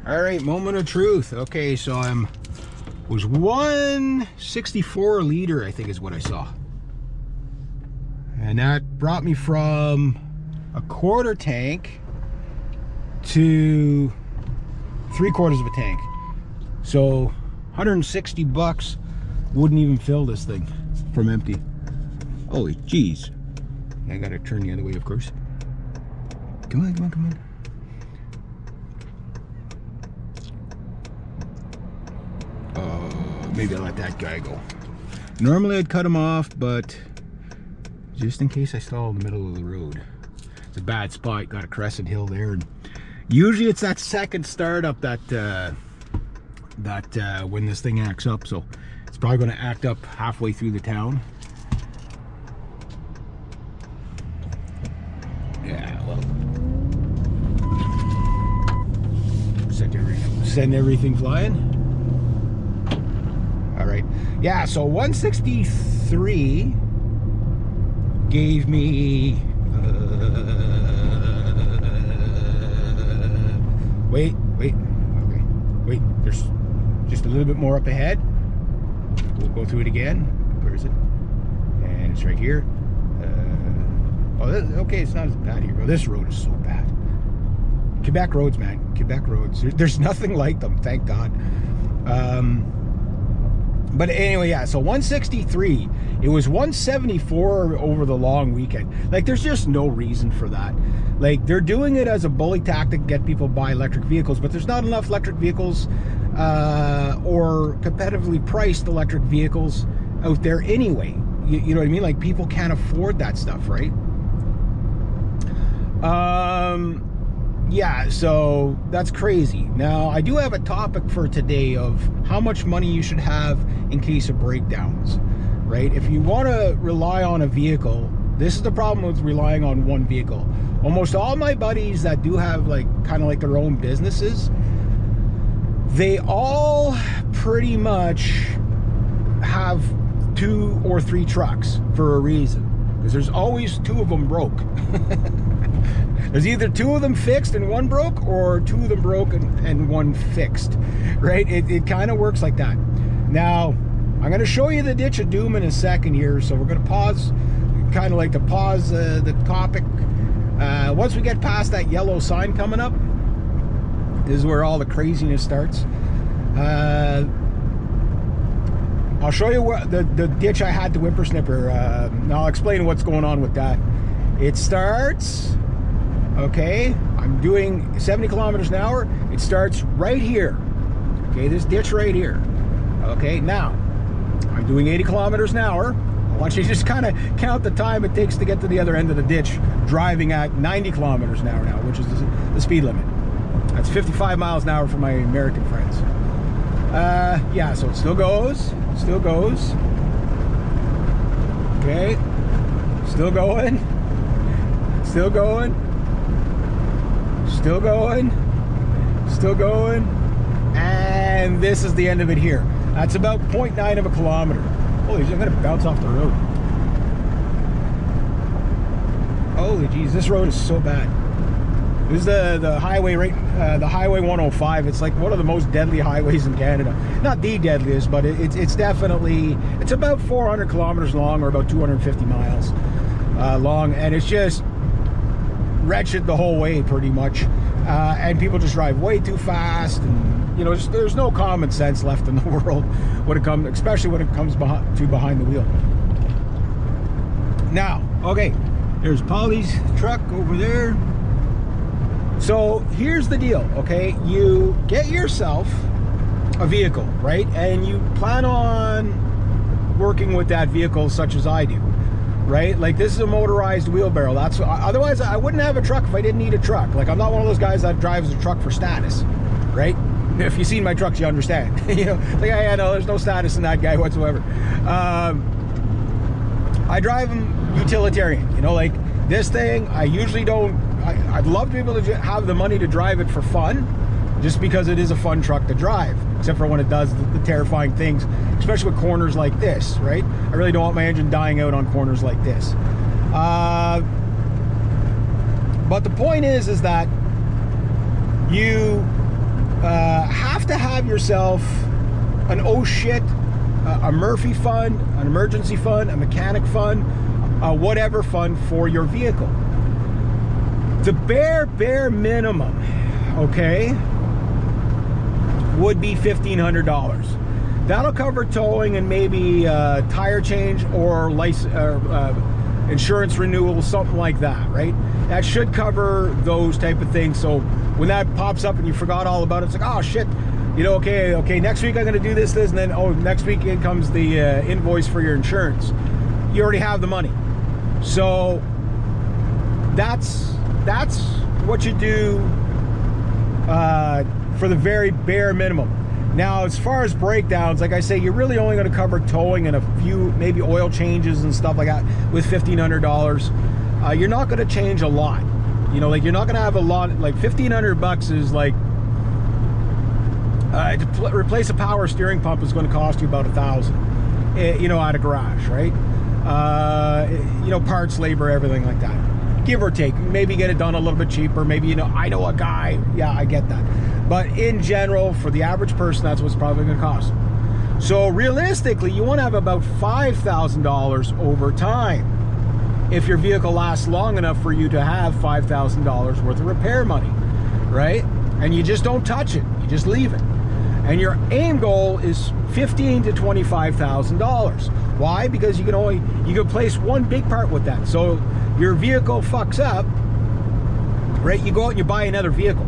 All right, moment of truth. Okay, so was 164 a liter, I think is what I saw. And that brought me from a quarter tank to 3/4 of a tank. So 160 bucks wouldn't even fill this thing from empty. Holy jeez. I gotta turn the other way, of course. Come on, come on, come on. Maybe I'll let that guy go. Normally I'd cut him off, but just in case I stall in the middle of the road. It's a bad spot, got a crescent hill there. And usually it's that second startup that when this thing acts up, so it's probably gonna act up halfway through the town. Yeah, well. Send everything flying. All right, yeah, so 163 gave me, wait, okay, wait, there's just a little bit more up ahead. We'll go through it again. Where is it? And it's right here. Okay, it's not as bad here. Oh, this road is so bad. Quebec roads, man, Quebec roads. There's nothing like them, thank God. But anyway, yeah, so 163. It was 174 over the long weekend. Like, there's just no reason for that. Like, they're doing it as a bully tactic to get people to buy electric vehicles, but there's not enough electric vehicles or competitively priced electric vehicles out there anyway. You know what I mean? Like, people can't afford that stuff, right? Yeah, so that's crazy. Now, I do have a topic for today of how much money you should have in case of breakdowns, right? If you want to rely on a vehicle, this is the problem with relying on one vehicle. Almost all my buddies that do have like kind of like their own businesses, they all pretty much have 2 or 3 trucks for a reason, because there's always 2 of them broke. There's either 2 of them fixed and 1 broke, or 2 of them broke and 1 fixed, right? It kind of works like that. Now, I'm going to show you the ditch of doom in a second here, so we're going to pause, kind of like to pause the topic. Once we get past that yellow sign coming up, this is where all the craziness starts. I'll show you what the ditch I had to whippersnipper. I'll explain what's going on with that. It starts... Okay, I'm doing 70 kilometers an hour. It starts right here. Okay, this ditch right here. Okay, now I'm doing 80 kilometers an hour. I want you to just kind of count the time it takes to get to the other end of the ditch, driving at 90 kilometers an hour now, which is the speed limit. That's 55 miles an hour for my American friends. Yeah, so it still goes. Okay, still going. Still going, and this is the end of it here. That's about 0.9 of a kilometer. Holy jeez, I'm gonna bounce off the road. Holy jeez, this road is so bad. This is the highway, right? The highway 105. It's like one of the most deadly highways in Canada. Not the deadliest, but it's definitely, it's about 400 kilometers long, or about 250 miles long, and it's just wretched the whole way pretty much, and people just drive way too fast, and you know, there's no common sense left in the world when it comes, especially when it comes behind the wheel. Now, okay, there's Polly's truck over there. So here's the deal, okay? You get yourself a vehicle, right? And you plan on working with that vehicle such as I do. Right? Like, this is a motorized wheelbarrow. That's, otherwise I wouldn't have a truck if I didn't need a truck. Like, I'm not one of those guys that drives a truck for status, right? If you've seen my trucks, you understand. You know, like, yeah, no, there's no status in that guy whatsoever. I drive them utilitarian, you know, like this thing. I usually don't, I'd love to be able to have the money to drive it for fun, just because it is a fun truck to drive, except for when it does the terrifying things, especially with corners like this, right? I really don't want my engine dying out on corners like this. But the point is that you have to have yourself an oh shit, a Murphy fund, an emergency fund, a mechanic fund, whatever fund for your vehicle. The bare minimum, okay, would be $1,500. That'll cover towing and maybe tire change or insurance renewal, something like that, right? That should cover those type of things. So when that pops up and you forgot all about it, it's like, oh shit, you know, okay, next week I'm going to do this, and then, oh, next week in comes the invoice for your insurance. You already have the money. So that's what you do for the very bare minimum. Now, as far as breakdowns, like I say, you're really only going to cover towing and a few, maybe oil changes and stuff like that with $1,500. You're not going to change a lot. You know, like you're not going to have a lot, like $1,500 is like, to replace a power steering pump is going to cost you about $1,000, you know, at a garage, right? You know, parts, labor, everything like that. Give or take. Maybe get it done a little bit cheaper. Maybe, you know, I know a guy. Yeah, I get that. But in general, for the average person, that's what's probably going to cost. So realistically, you want to have about $5,000 over time if your vehicle lasts long enough for you to have $5,000 worth of repair money, right? And you just don't touch it. You just leave it. And your aim goal is $15,000 to $25,000. Why? Because you can place one big part with that. So your vehicle fucks up, right? You go out and you buy another vehicle.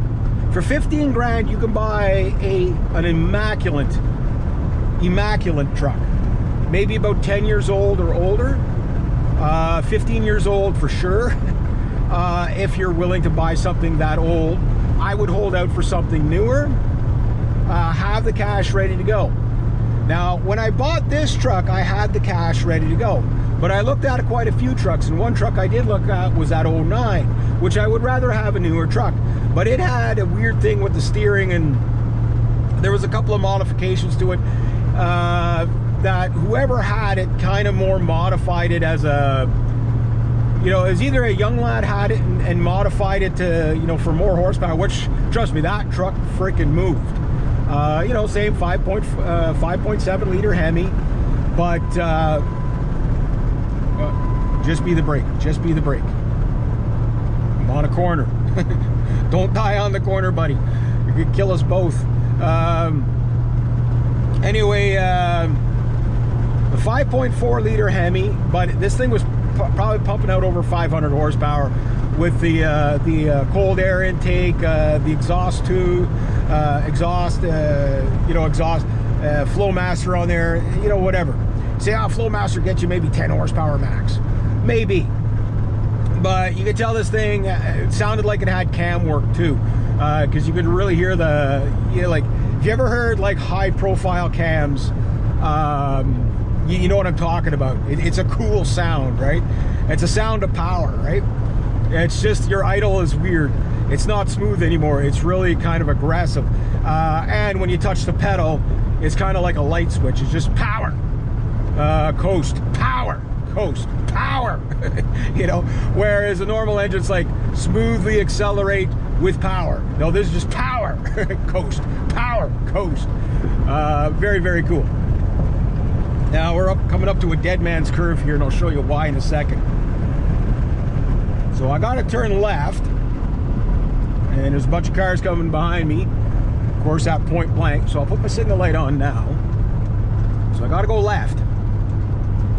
For 15 grand, you can buy an immaculate truck. Maybe about 10 years old or older. 15 years old for sure. If you're willing to buy something that old, I would hold out for something newer. Have the cash ready to go. Now, when I bought this truck, I had the cash ready to go. But I looked at quite a few trucks, and one truck I did look at was that 09, which I would rather have a newer truck. But it had a weird thing with the steering, and there was a couple of modifications to it that whoever had it kind of more modified it as a, you know, as either a young lad had it and modified it to, you know, for more horsepower, which, trust me, that truck freaking moved. You know, same 5.7 liter Hemi, but just be the brake. Just be the brake. I'm on a corner. Don't die on the corner, buddy. You could kill us both. Anyway, the 5.4 liter Hemi, but this thing was probably pumping out over 500 horsepower with the cold air intake, the exhaust tube, exhaust Flowmaster on there, you know, whatever. Say, Flowmaster gets you maybe 10 horsepower max, maybe. But you could tell this thing, it sounded like it had cam work too, because you could really hear the, you know, like, if you ever heard like high profile cams, you know what I'm talking about. It's a cool sound, right? It's a sound of power, right? It's just, your idle is weird. It's not smooth anymore. It's really kind of aggressive. And when you touch the pedal, it's kind of like a light switch. It's just power, coast, power, coast, power. You know, whereas a normal engine's like smoothly accelerate with power. No, this is just power, coast, power, coast. Very, very cool. Now we're coming up to a dead man's curve here, and I'll show you why in a second. So I got to turn left, and there's a bunch of cars coming behind me, of course at point blank, so I'll put my signal light on now. So I got to go left,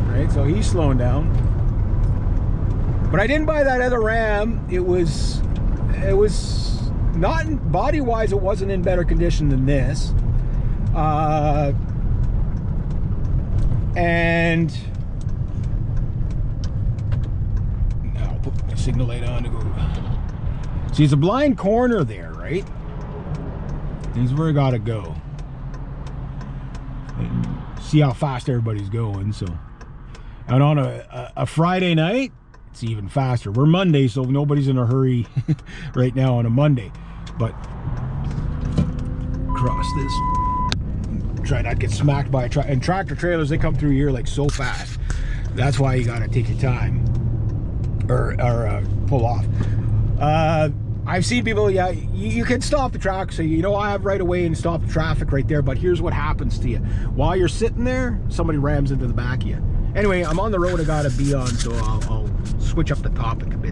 right? So he's slowing down. But I didn't buy that other Ram. It was not, body-wise, it wasn't in better condition than this. And now I'll put my signal light on to go. See, it's a blind corner there, right? This is where I gotta go. And see how fast everybody's going. So, and on a Friday night, it's even faster. We're Monday, so nobody's in a hurry right now on a Monday. But cross this. Try not to get smacked by a truck. And tractor trailers, they come through here like so fast. That's why you gotta take your time or pull off. I've seen people, yeah, you can stop the traffic, so you know I have right away and stop the traffic right there, but here's what happens to you. While you're sitting there, somebody rams into the back of you. Anyway, I'm on the road I gotta be on, so I'll switch up the topic a bit.